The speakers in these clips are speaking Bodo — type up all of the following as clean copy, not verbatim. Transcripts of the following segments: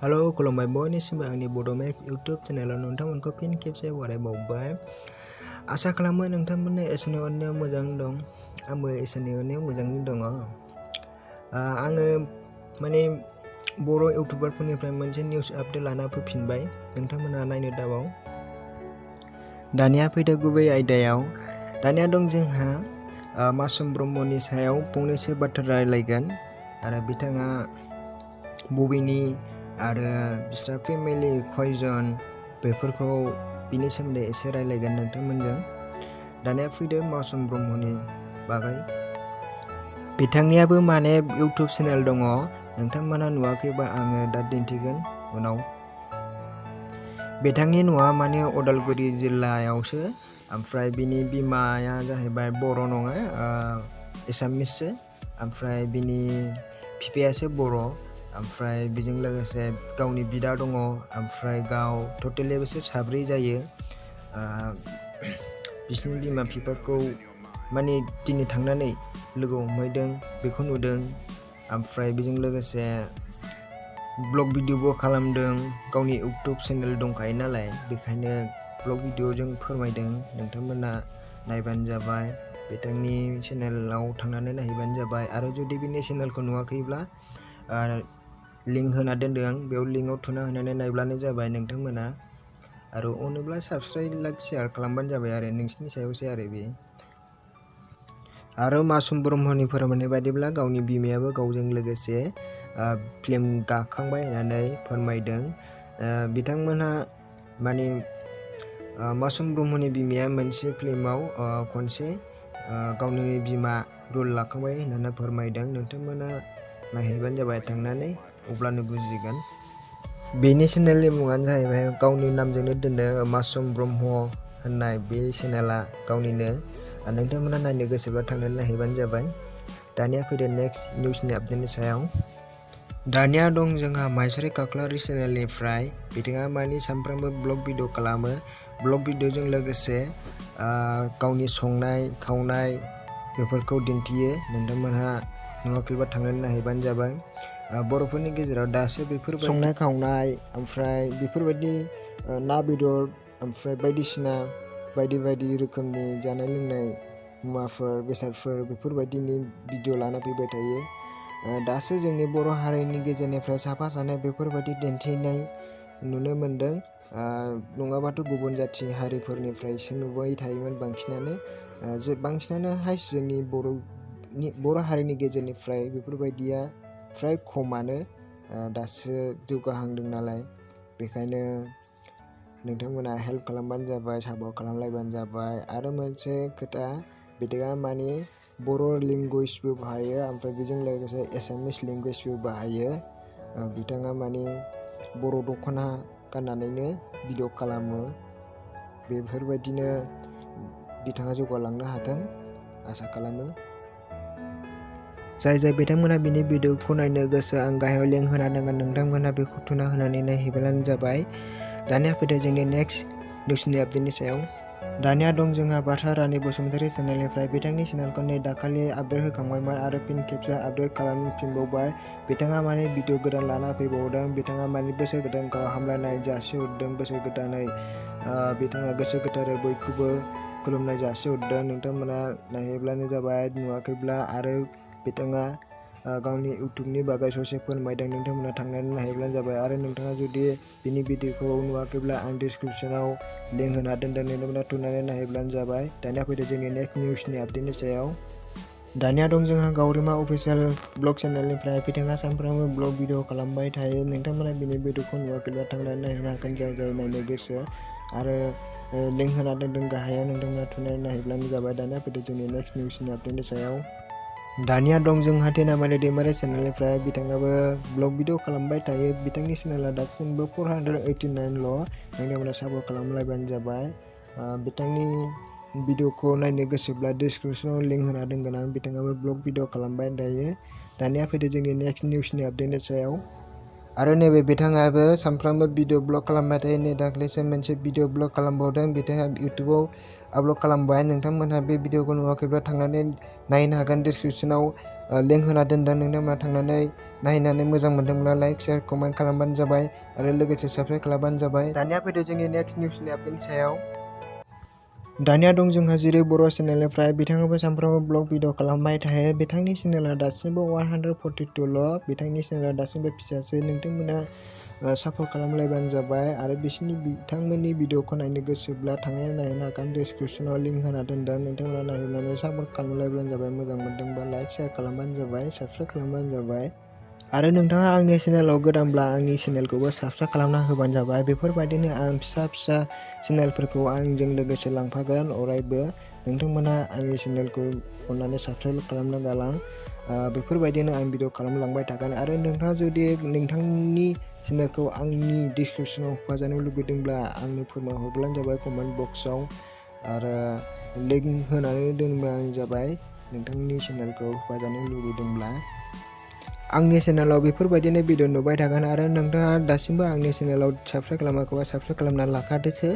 Halo, खुलुमबाय बयनिसिमबो आंनि बड'मेक्स इउटुब चेनेलाव नोंथांमोनखौ फिन खेबसे बरायबावबाय। आसा खालामो नोंथांमोननि इसोरनि अननायाव मोजां दं। आंबो इसोरनि अननायाव मोजाङैनो दङ। आङो बर' इउटुबारफोरनिफ्राय मोनसे निउस आपडेट लाना फैफिनबाय। नोंथांमोनहा नायनो दाबाव। दानिया फैदो गुबै आयदायाव। दानिया दं जोंहा मासुम ब्रह्मनि सायाव फंनैसो बाथ्रा रायलायगोन आरो बिथाङा बबेनि आरो बिस्रा फेमिलि खयजन बेफोरखौ बिनि सोमोन्दै एसे रायलायगोन नोंथांमोनजों। दानिया फैदो मासुम ब्रह्मनि बागै। बिथांनियाबो इउटुब चेनेल दङ। नोंथांमोना नुवाखैबा आङो दा दिन्थिगोन उनाव। बिथांनि न'आ अदालगुरि जिल्लायावसो, ओमफ्राय बिनि बिमाया जाहैबाय बर' नङा, एसामिससो, ओमफ्राय बिनि बिफायासो बर', ओमफ्राय बेजों लोगोसे गावनि बिदा दङ, ओमफ्राय गाव टटेलि बिसोर साब्रै जायो। बिसिनि बिमा बिफाखौ दिनै थांनानै लोगो हमहैदों, बेखौ नुदों। ओमफ्राय बेजों लोगोसे ब्लग भिडिअबो खालामदों। गावनि इउटुब चेनेल दंखायो नालाय, बेखायनो ब्लग भिडिअजों फोरमायदों। नोंथांमोना नायबानो जाबाय, बिथांनि चेनेलाव थांनानै नायहैबानो जाबाय। आरो जुदि बिनि चेनेलखौ नुवाखैब्ला लिंक होना दोनदों आं, बेयाव लिंकआव थुना होनानै नायब्लानो जाबाय नोंथांमोना। आरो अनोब्ला साबस्क्राइब, लाइक, शेयार खालामबानो जाबाय आरो नोंसिनि सायावसो आरो बे। आरो मासुम ब्रह्मनि फोरमायनाय बायदिब्ला गावनि बिमायाबो गावजों लोगोसे फिल्म गाखांबाय होननानै फोरमायदों। बिथांमोनहा मासुम ब्रह्मनि बिमाया मोनसे फिल्माव खनसे गावनि बिमा रल लाखांबाय होननानै फोरमायदों। नोंथांमोना नायहैबानो जाबाय थांनानै, अब्लानो बुजिगोन। बेनि चेनेलनि मुङानो जाहैबाय, गावनि नामजोंनो दोनदों मासुम ब्रह्म होननाय बे चेनेला गावनिनो। नोंथांमोना नायनो गोसोब्ला थांनानै नायहैबानो जाबाय। दानिया फैदो नेक्स्ट निउसनि आपडेटनि सायाव। दानिया दं जोंहा माइसारि खाख्लारि चेनेलनिफ्राय। बिथाङा सानफ्रामबो ब्लग भिडिअ खालामो। ब्लग भिडिअजों लोगोसे गावनि संनाय खावनाय बेफोरखौ दिन्थियो। नोंथांमोनहा नुवाखैबा थांनानै नायहैबानो जाबाय। बर'फोरनि गेजेराव दासो बेफोरबायदि संनाय खावनाय, ओमफ्राय बेफोरबायदि ना बेदर, ओमफ्राय बायदिसिना बायदि रोखोमनि जानाय लोंनाय मुवाफोर, बेसादफोर बेफोरबायदिनि भिडिअ लाना फैबाय थायो। दासो जोंनि बर' हारिनि गेजेरनिफ्राय साफा सानै बेफोरबायदि दिन्थिनाय नुनो मोनदों। नङाबाथ' गुबुन जाथि हारिफोरनिफ्रायसो नुबाय थायोमोन बांसिनानो हायस जोंनि बर' हारिनि गेजेरनिफ्राय बेफोरबायदिया फ्राय खमानो। दासो जौगाहांदों नालाय, बेखायनो नोंथांमोना हेल्प खालामबानो जाबाय, सापर्ट खालामलायबानो जाबाय। आरो मोनसे खोथा, बिथाङा बर' लेंगुवेजबो बाहायो, ओमफ्राय बेजों लोगोसे एसामिस लेंगुवेजबो बाहायो। बिथाङा बर' दख'ना गाननानैनो भिडिअ खालामो। बेफोरबायदिनो बिथाङा जौगालांनो हाथों आसा खालामो। जाय बिथांमोना बिनि भिडिअखौ नायनो गोसो, आं गाहायाव लिंक होना दोनगोन। नोंथांमोना बेखौ थुना होनानै नायहैब्लानो जाबाय। दानिया फैदो जोंनि नेक्स्ट निउसनि आपडेटनि सायाव। दानिया दं जोंहा बाथ्रा रानि बसुमतारी चेनेलनिफ्राय। बिथांनि चेनेलखौ दाखालि आपडेट होखांबायमोन आरो फिन खेबसे आपडेट खालामफिनबावबाय। बिथाङा भिडिअ गोदान लाना फैबावदों। बिथाङा बोसोर गोदानखौ हामलायनाय जासिहरदों। बोसोर गोदानै बिथाङा गोसो गोथारै बयखौबो खुलुमनाय जासिहरदों। नोंथांमोना नायहैब्लानो जाबाय नुवाखैब्ला। आरो बिथाङा गावनि इउटुबनि बागै ससे फोरमायदों। नोंथांमोना थांनानै नायहैब्लानो जाबाय। आरो नोंथाङा जुदि बिनि भिडिअखौ नुवाखैब्ला आं डिसक्रिपसनाव लिंक होना दोनदों। नोंथांमोना थुनानै नायहैब्लानो जाबाय। दानिया फैदो जोंनि नेक्स्ट निउसनि आपडेटनि सायाव। दानिया दं जोंहा गावरिमा अफिसियेल ब्लग चेनेलनिफ्राय। बिथाङा सानफ्रामबो ब्लग भिडिअ खालामबाय थायो। नोंथांमोना बिनि भिडिअखौ नुवाखैब्ला थांनानै नायहैनो हागोन, जाय नायनो गोसो। आरो लिंक होना दोनदों गाहायाव, नोंथांमोना थुनानै नायहैब्लानो जाबाय। दानिया फैदो जोंनि नेक्स्ट निउसनि आपडेटनि सायाव। दानिया दं जोंहा थेनामालि दैमारि चेनेलनिफ्राय। बिथाङाबो ब्लग भिडिअ खालामबाय थायो। बिथांनि चेनेला दासिमबो 489ल'। नोंथांमोना सापर्ट खालामलायबानो जाबाय। बिथांनि भिडिअखौ नायनो गोसोब्ला डिसक्रिपसनाव लिंक होना दोनगोन आं। बिथाङाबो ब्लग भिडिअ खालामबाय थायो। दानिया फैदो जोंनि नेक्स्ट निउसनि आपडेटनि सायाव। आरो नैबे बिथाङाबो सानफ्रामबो भिडिअ ब्लग खालामबाय थायो। नै दाख्लैसो मोनसे भिडिअ ब्लग खालामबावदों बिथाङा इउटुबाव आपलड खालामबाय। नोंथांमोनहा बे भिडिअखौ नुवाखैब्ला थांनानै नायनो हागोन। डिसक्रिपसनाव लिंक होना दोनदों। नोंथांमोनहा थांनानै नायनानै मोजां मोनदोंब्ला लाइक शेयार कमेन्ट खालामबानो जाबाय आरो लोगोसे साबस्क्राइब खालामबानो जाबाय। दानिया फैदो जोंनि नेक्स्ट निउसनि आपडेटनि सायाव। दानिया दं जोंहा जेरै बर' चेनेलनिफ्राय बिथाङाबो सानफ्रोमबो ब्लग भिडिअ खालामबाय थायो। बिथांनि चेनेला दासिमबो 142ल'। बिथांनि चेनेला दासिमबो फिसासो। नोंथांमोना सापर्ट खालामलायबानो जाबाय आरो बिथांमोननि भिडिअखौ नायनो गोसोब्ला थांनानै नायनो हागोन। डिसक्रिपसनाव लिंक होना दोनदों। नोंथांमोना नायनानै सापर्ट खालामलायबानो जाबाय। मोजां मोनदोंबा लाइक शेयार खालामबानो जाबाय, साबस्क्राइब खालामबानो जाबाय। आरो नोंथाङा आंनि चेनेलाव गोदानब्ला आंनि चेनेलखौबो साबस्क्राइब खालामना होबानो जाबाय। बेफोरबायदिनो आं फिसा फिसा चेनेलफोरखौ आंजों लोगोसे लांफागोन अरायबो। नोंथांमोना आंनि चेनेलखौ अननानै साबस्क्राइब खालामना गालां। बेफोरबायदिनो आं भिडिअ खालामलांबाय थागोन। आरो नोंथाङा जुदि नोंथांनि चेनेलखौ आंनि डिसक्रिपसनाव होफाजानो लुगैदोंब्ला आंनो फोरमायहरब्लानो जाबाय कमेन्ट बक्सआव आरो लिंक होनानै दोनब्लानो जाबाय नोंथांनि चेनेलखौ होफाजानो लुगैदोंब्ला। आंनि चेनेलाव बेफोरबायदिनो भिडिअ नुबाय थागोन आरो नोंथाङा दासिमबो आंनि चेनेलाव साबस्क्राइब खालामाखैबा साबस्क्राइब खालामना लाखादोसो।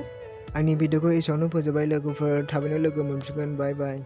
आंनि भिडिअखौ एसेयावनो फोजोबबाय। लोगोफोर थाबैनो लोगो मोनफिनगोन। बाय बाय।